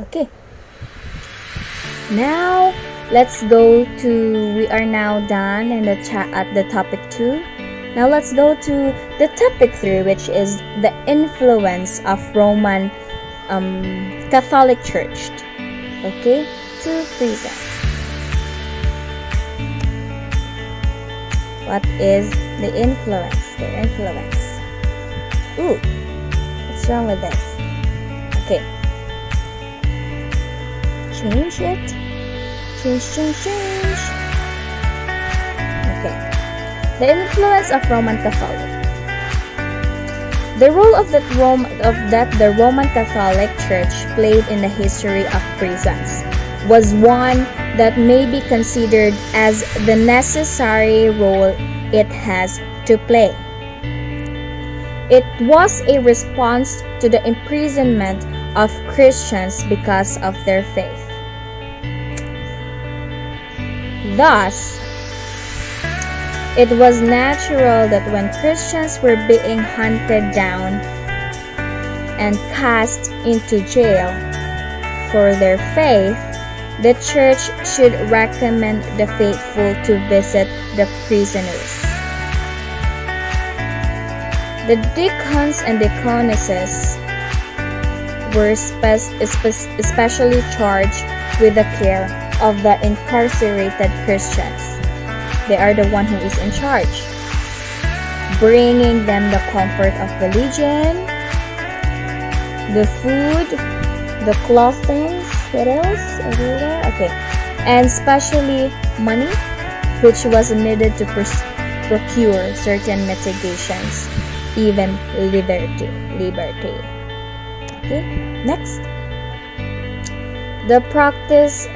Okay. Now let's go to. We are now done in the chat at the topic 2. Now let's go to the topic 3, which is the influence of Roman Catholic Church. Okay, to present. What is the influence? Their influence. Ooh, what's wrong with this? Okay. Change it. Change. Okay. The influence of Roman Catholic. The role of the Roman Catholic Church played in the history of prisons was one that may be considered as the necessary role it has to play. It was a response to the imprisonment of Christians because of their faith. Thus, it was natural that when Christians were being hunted down and cast into jail for their faith, the church should recommend the faithful to visit the prisoners. The deacons and deaconesses were especially charged with the care of the incarcerated Christians. They are the one who is in charge, bringing them the comfort of religion, the food, the clothing, what else? Okay, and especially money, which was needed to procure certain mitigations, even liberty. Okay, next. The practice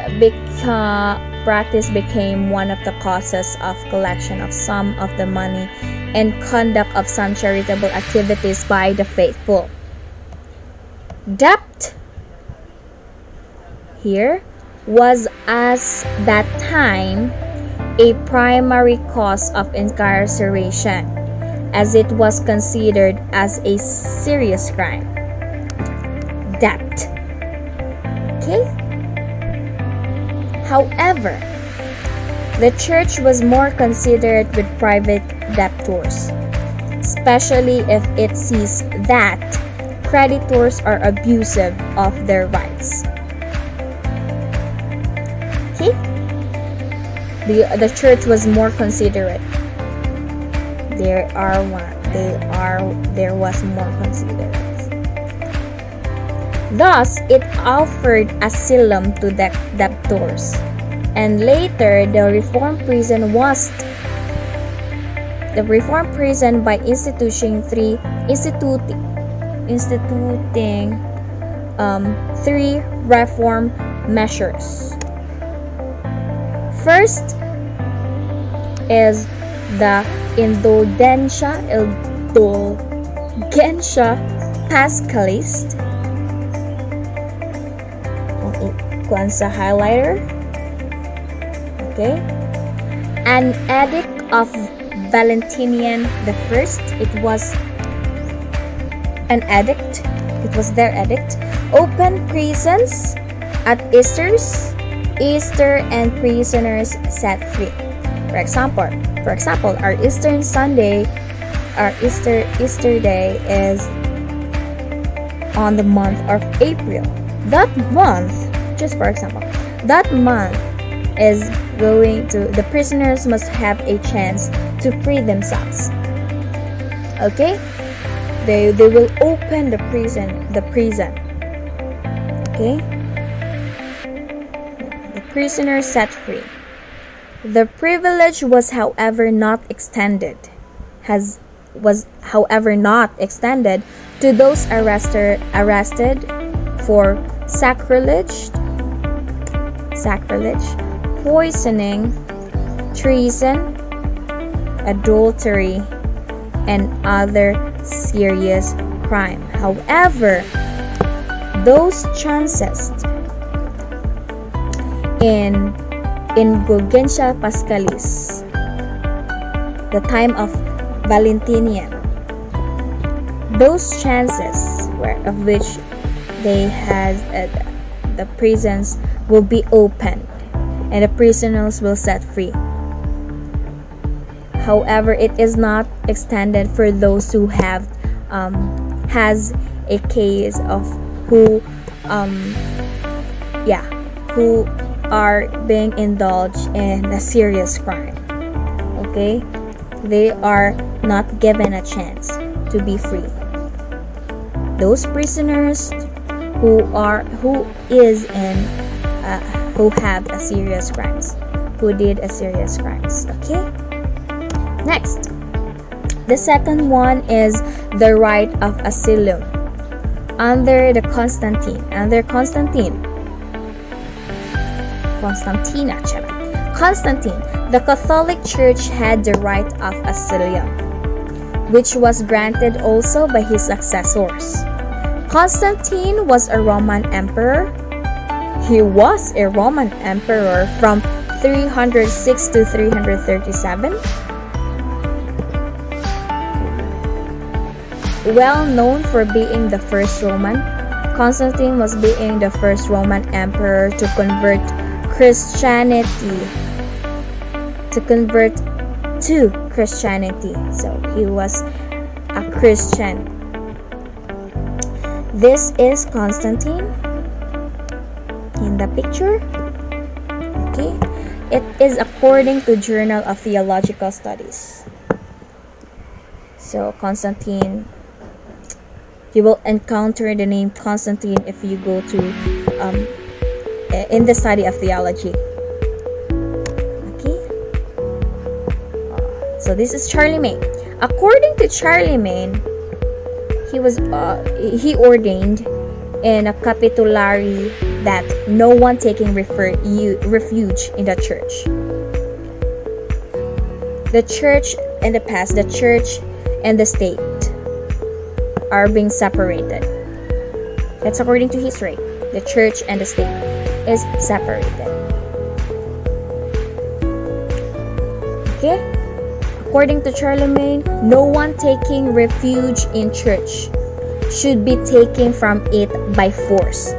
became one of the causes of collection of some of the money and conduct of some charitable activities by the faithful. Debt here was at that time a primary cause of incarceration, as it was considered as a serious crime. Debt. Okay? However, the church was more considerate with private debtors, especially if it sees that creditors are abusive of their rights. Okay? The church was more considerate. There was more considerate. Thus, it offered asylum to debtors, and later the reformed prison by instituting three reform measures. First is the indulgentia pascalist. Kuan sa highlighter. Okay. An edict of Valentinian the First. It was an edict. It was their edict. Open prisons at Easter and prisoners set free. For example, our Easter Day is on the month of April. That month is going to, the prisoners must have a chance to free themselves. Okay? They will open the prison. Okay? The prisoners set free. The privilege was however not extended to those arrested for sacrilege, poisoning, treason, adultery, and other serious crime. However, those chances in Indulgentia Pascalis, the time of Valentinian, those chances of which they had the prisons will be opened and the prisoners will set free. However, it is not extended for those who has a case of who are being indulged in a serious crime. Okay, they are not given a chance to be free. Those prisoners who have a serious crimes, who did a serious crimes. Okay. Next, the second one is the right of asylum under Constantine, the Catholic Church had the right of asylum, which was granted also by his successors. Constantine was a Roman emperor. He was a Roman emperor from 306 to 337. Well known for being the first Roman, Constantine was being the first Roman emperor to convert Christianity. So he was a Christian. This is Constantine in the picture. Okay, it is according to Journal of Theological Studies. So Constantine, you will encounter the name Constantine if you go to in the study of theology. Okay. So this is Charlemagne. According to Charlemagne, he ordained in a capitulary that no one taking refuge in the church. The church in the past, the church and the state are being separated. That's according to history. The church and the state is separated. Okay? According to Charlemagne, no one taking refuge in church should be taken from it by force,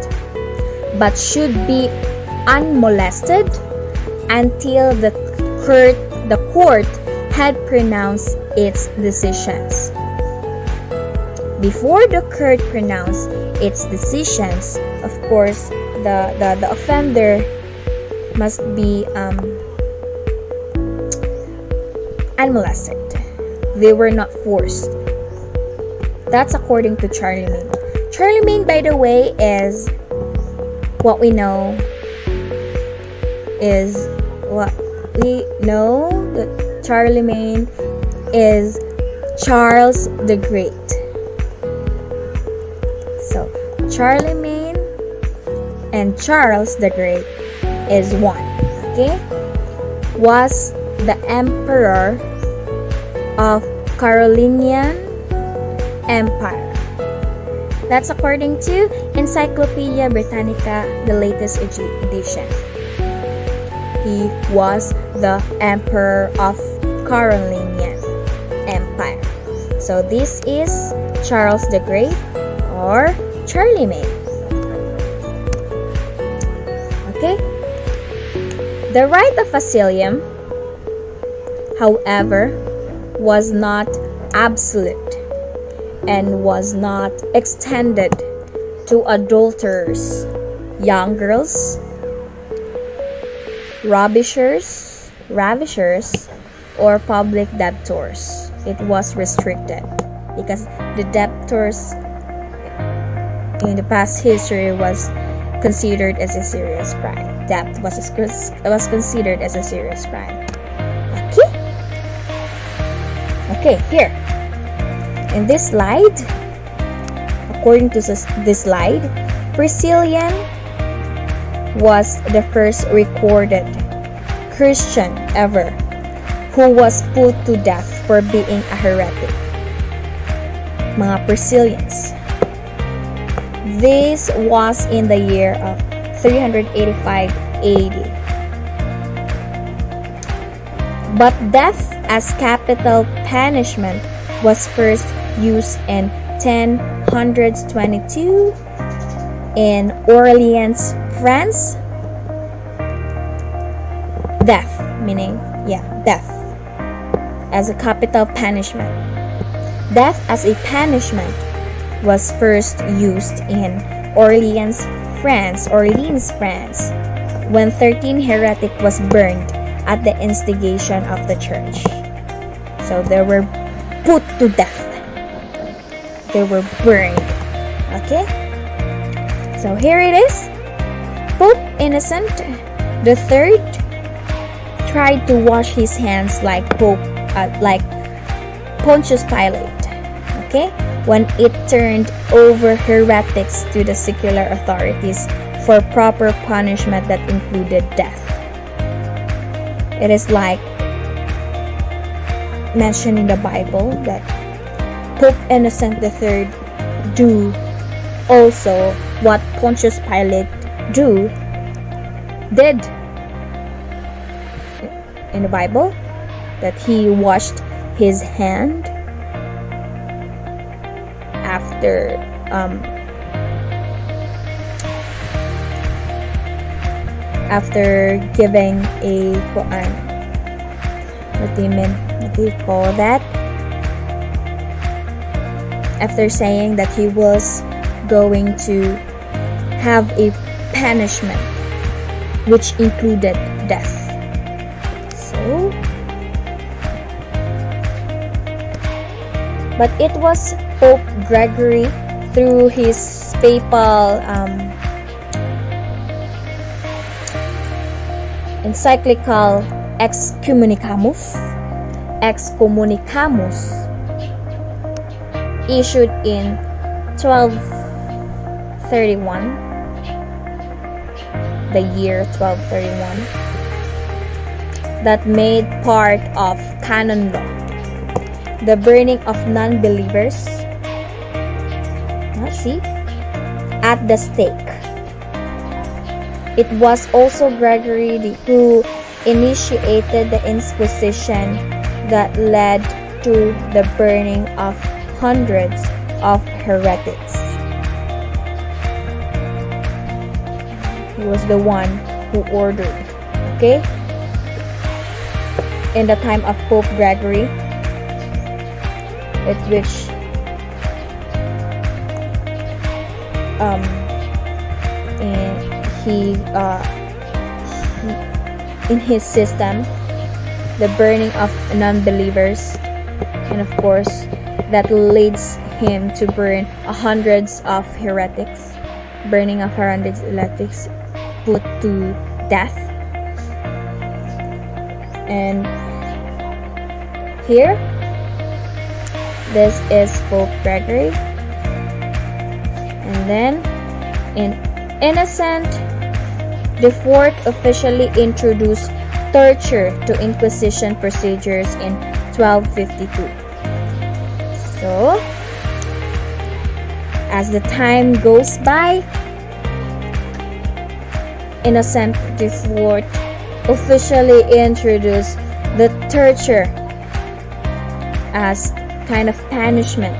but should be unmolested until the court had pronounced its decisions. Before the court pronounced its decisions, of course, the offender must be unmolested. They were not forced. That's according to Charlemagne. Charlemagne, by the way, is what we know that Charlemagne is Charles the Great. So Charlemagne and Charles the Great is one. Okay, was the emperor of Carolingian Empire. That's according to Encyclopedia Britannica, the latest edition. He was the emperor of Carolingian Empire. So this is Charles the Great or Charlemagne. Okay? The right of asylum, however, was not absolute and was not extended to adulterers, young girls, ravishers, or public debtors. It was restricted because the debtors in the past history was considered as a serious crime. Debt was considered as a serious crime. Okay, here in this slide, according to this slide, Priscillian was the first recorded Christian ever who was put to death for being a heretic. Mga Priscillians. This was in the year of 385 AD. But death as capital punishment was first used in 1022 in Orleans, France, death, meaning, death as a capital punishment. Death as a punishment was first used in Orleans, France, when 13 heretic was burned at the instigation of the church. So they were put to death. They were burned. Okay? So here it is. Pope Innocent the Third tried to wash his hands like Pontius Pilate. Okay? When it turned over heretics to the secular authorities for proper punishment that included death. It is like mentioned in the Bible that Pope Innocent III do also what Pontius Pilate did in the Bible, that he washed his hand after giving a what do you call that? After saying that he was going to have a punishment which included death. So, but it was Pope Gregory, through his papal encyclical Excommunicamus, issued in 1231, the year 1231, that made part of canon law the burning of non-believers, at the stake. It was also Gregory who initiated the Inquisition that led to the burning of hundreds of heretics. He was the one who ordered, okay? In the time of Pope Gregory, at which in his system, the burning of non-believers, and of course that leads him to burn hundreds of heretics, burning of hundreds of heretics put to death. And here, this is Pope Gregory. And then in Innocent the Fourth officially introduced torture to Inquisition procedures in 1252. So, as the time goes by, Innocent the Fourth officially introduced the torture as kind of punishment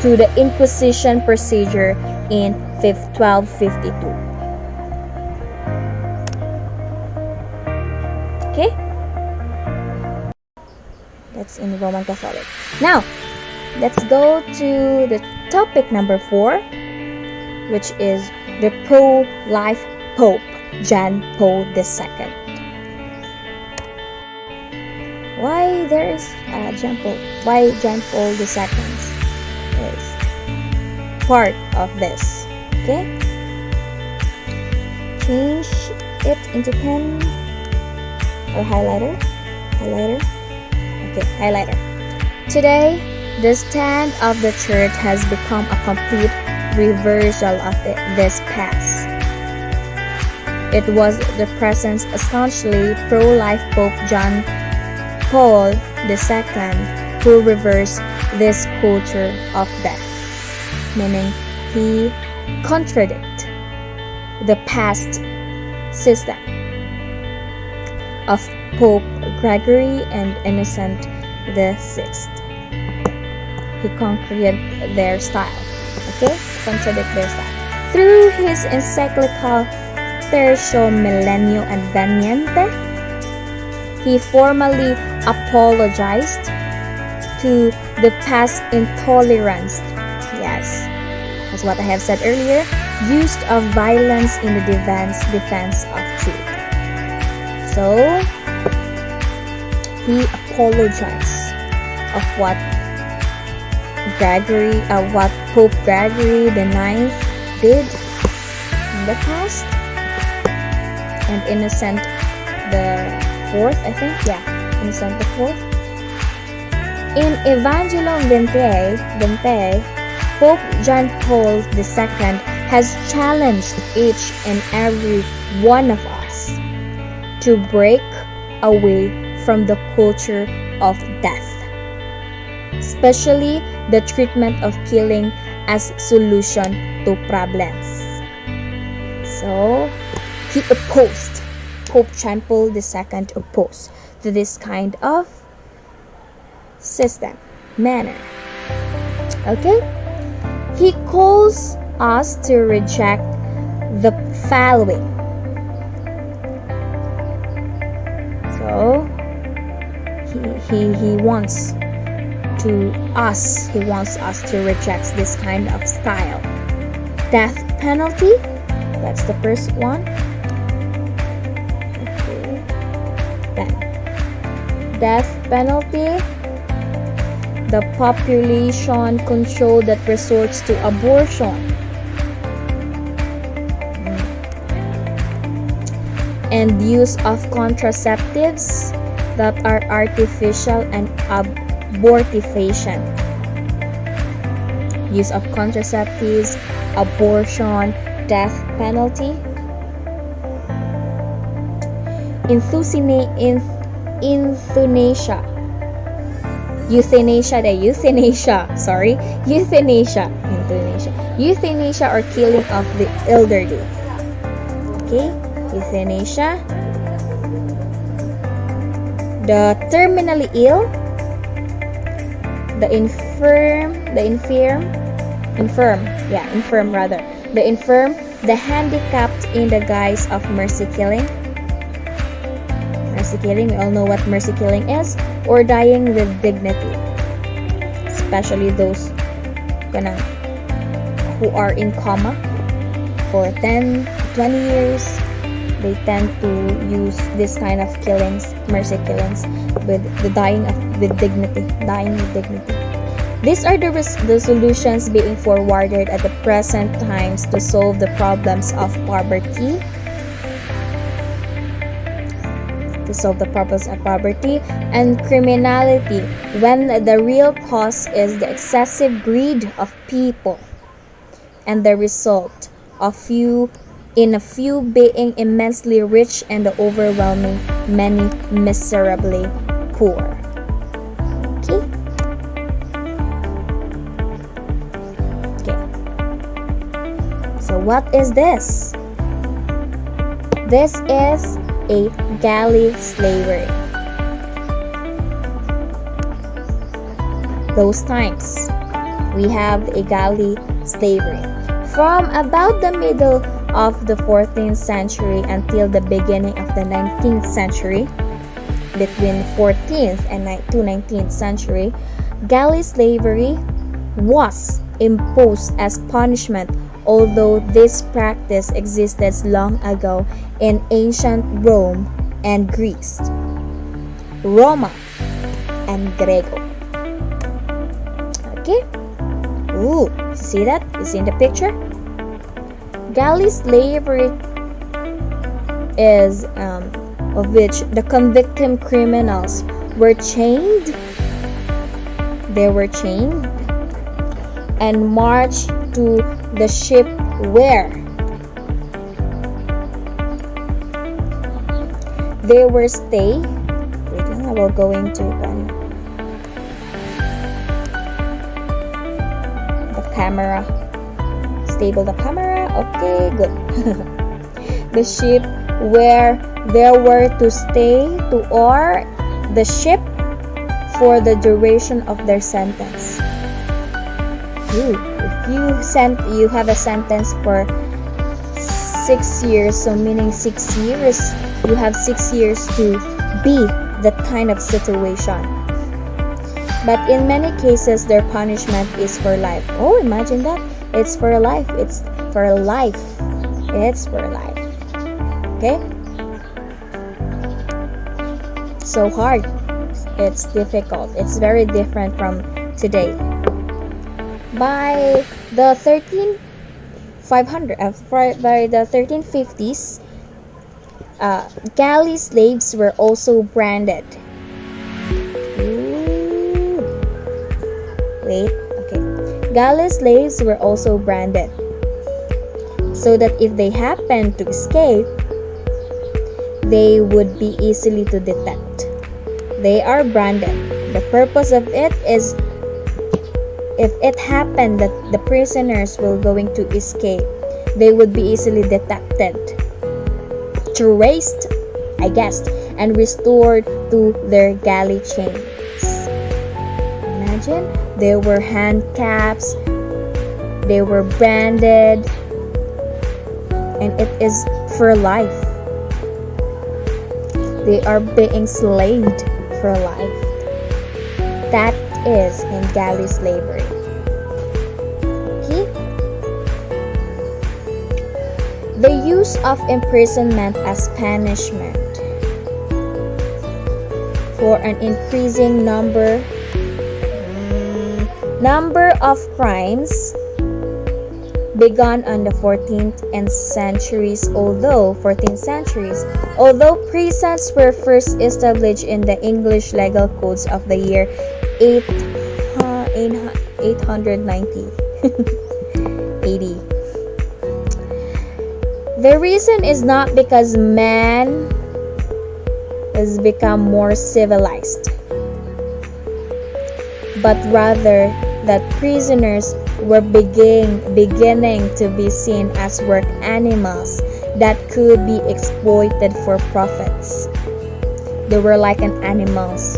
to the Inquisition procedure in 1252. Okay? That's in Roman Catholic. Now, let's go to the topic number 4, which is the pro-life Pope John Paul II. Why there is why John Paul II is part of this? Okay, change it into pen or highlighter. Okay, highlighter. Today, the stand of the Church has become a complete reversal of this past. It was the present staunchly pro-life Pope John Paul II who reversed this culture of death, meaning he contradicted the past system of Pope Gregory and Innocent VI. He contradicted their style. Okay? Contradict their style. Through his encyclical Tertio Millennio Adveniente, he formally apologized to the past intolerance, yes, that's what I have said earlier, used of violence in the defense of truth. So, he apologized of what Pope Gregory the IX did in the past, and Innocent the Fourth, I think, Innocent the Fourth. In Evangelium Vitae, Pope John Paul II has challenged each and every one of us to break away from the culture of death, especially the treatment of killing as solution to problems. So, he opposed, Pope John Paul II opposed to this kind of system, manner. Okay? He calls us to reject the following. So, he wants us to reject this kind of style. Death penalty, that's the first one. Okay. Then, death penalty, the population control that resorts to abortion, and use of contraceptives that are artificial and abortifacient. Use of contraceptives, abortion, death penalty. Euthanasia or killing of the elderly. Okay, euthanasia. The terminally ill, the infirm, the handicapped in the guise of mercy killing. Mercy killing, we all know what mercy killing is, or dying with dignity, especially those who are in coma for 10, 20 years. They tend to use this kind of killings, mercy killings, with the dying with dignity. These are the solutions being forwarded at the present times to solve the problems of poverty, and criminality, when the real cause is the excessive greed of people and the result of a few being immensely rich and the overwhelming many miserably poor. Okay. So what is this? This is a galley slavery. Those times, we have a galley slavery. From about the middle of the 14th century until the beginning of the 19th century, between 14th and 19th century, galley slavery was imposed as punishment, although this practice existed long ago in ancient Rome and Greece, Roma, and Greco. Okay? Ooh, see that? You see in the picture? Galley slavery is of which the convicted criminals were chained. They were chained and marched to the ship where they were stay. Wait lang, I will go into the camera. Stable the camera. Okay, good. The ship where they were to stay or the ship for the duration of their sentence. If you have a sentence for 6 years, so meaning 6 years, you have 6 years to be that kind of situation. But in many cases, their punishment is for life. Oh, imagine that. It's for life. It's for life. It's for life. Okay? So hard. It's difficult. It's very different from today. By the 1350s, galley slaves were also branded. Galley slaves were also branded, so that if they happened to escape, they would be easily to detect. They are branded. The purpose of it is, if it happened that the prisoners were going to escape, they would be easily detected, traced, and restored to their galley chains. Imagine, they were handcuffs, they were branded, and it is for life. They are being slaved for life. That is in galley slavery. Okay? The use of imprisonment as punishment for an increasing number of crimes began on the 14th centuries. Although prisons were first established in the English legal codes of the year 890 AD. The reason is not because man has become more civilized, but rather that prisoners were beginning to be seen as work animals that could be exploited for profits. They were like an animals.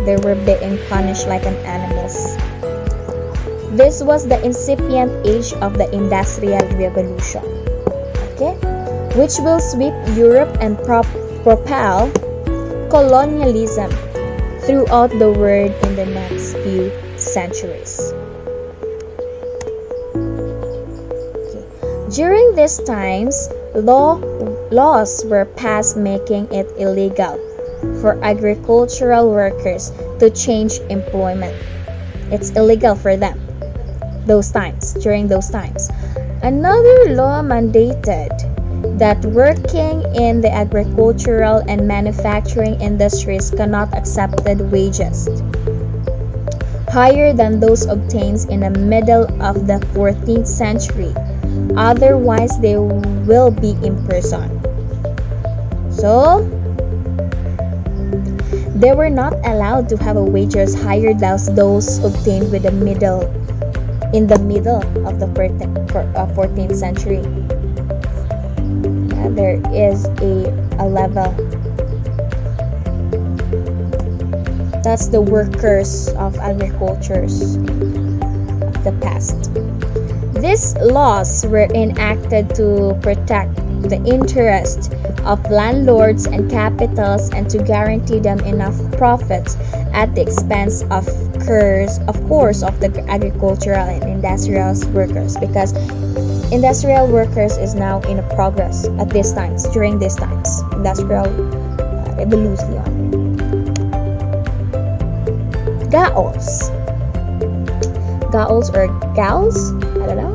They were being punished like an animals. This was the incipient age of the Industrial Revolution, okay, which will sweep Europe and propel colonialism throughout the world in the next few centuries. Okay. During these times, laws were passed making it illegal for agricultural workers to change employment. It's illegal for them during those times. Another law mandated that working in the agricultural and manufacturing industries cannot accept wages higher than those obtained in the middle of the 14th century. Otherwise, they will be imprisoned. So, they were not allowed to have wages higher than those obtained in the middle of the 14th century. There is a level. That's the workers of agricultures of the past. These laws were enacted to protect the interest of landlords and capitals and to guarantee them enough profits at the expense of course of the agricultural and industrial workers, because industrial workers is now in a progress at these times, during these times, industrial evolution. Gaols or gals, I don't know.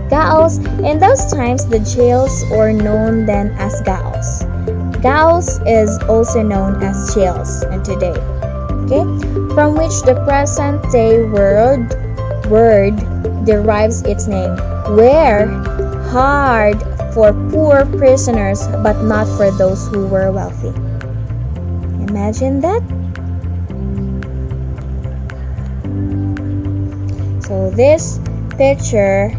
Gaols, in those times the jails were known then as gaols. Gaols is also known as jails and today, okay, from which the present day word derives its name, were hard for poor prisoners but not for those who were wealthy. Imagine that. So this picture,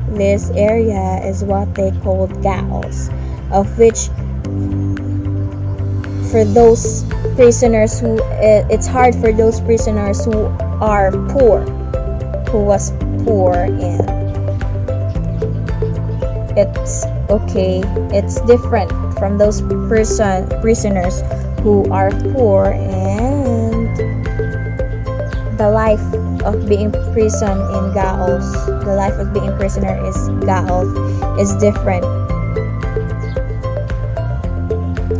this area is what they called gaols, of which for those prisoners who it's hard for those prisoners who are poor, who was poor in it's okay, it's different from those prisoners who are poor, and the life of being prison in Gaol, the life of being prisoner is Gaol is different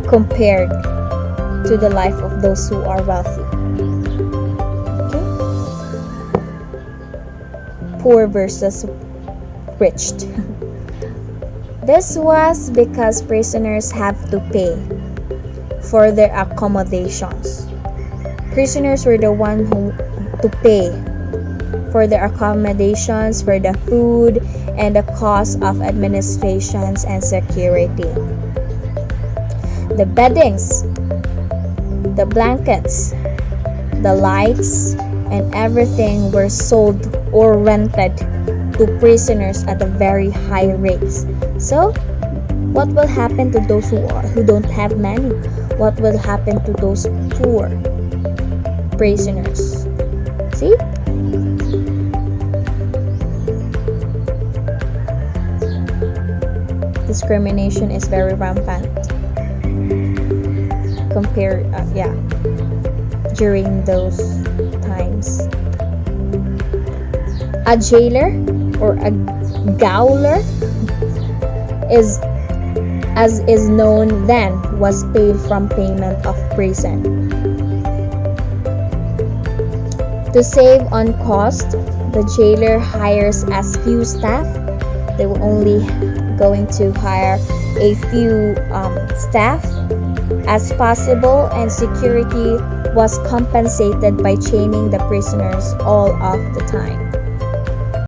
compared to the life of those who are wealthy. Okay? Poor versus rich. This was because prisoners have to pay for their accommodations. Prisoners were the one who to pay for their accommodations, for the food, and the cost of administrations and security. The beddings, the blankets, the lights, and everything were sold or rented to prisoners at a very high rates. So, what will happen to those who don't have money? What will happen to those poor prisoners? See? Discrimination is very rampant during those times. A jailer or a gaoler is, as is known then, was paid from payment of prison. To save on cost, the jailer hires as few staff. They were only going to hire a few staff as possible, and security was compensated by chaining the prisoners all of the time.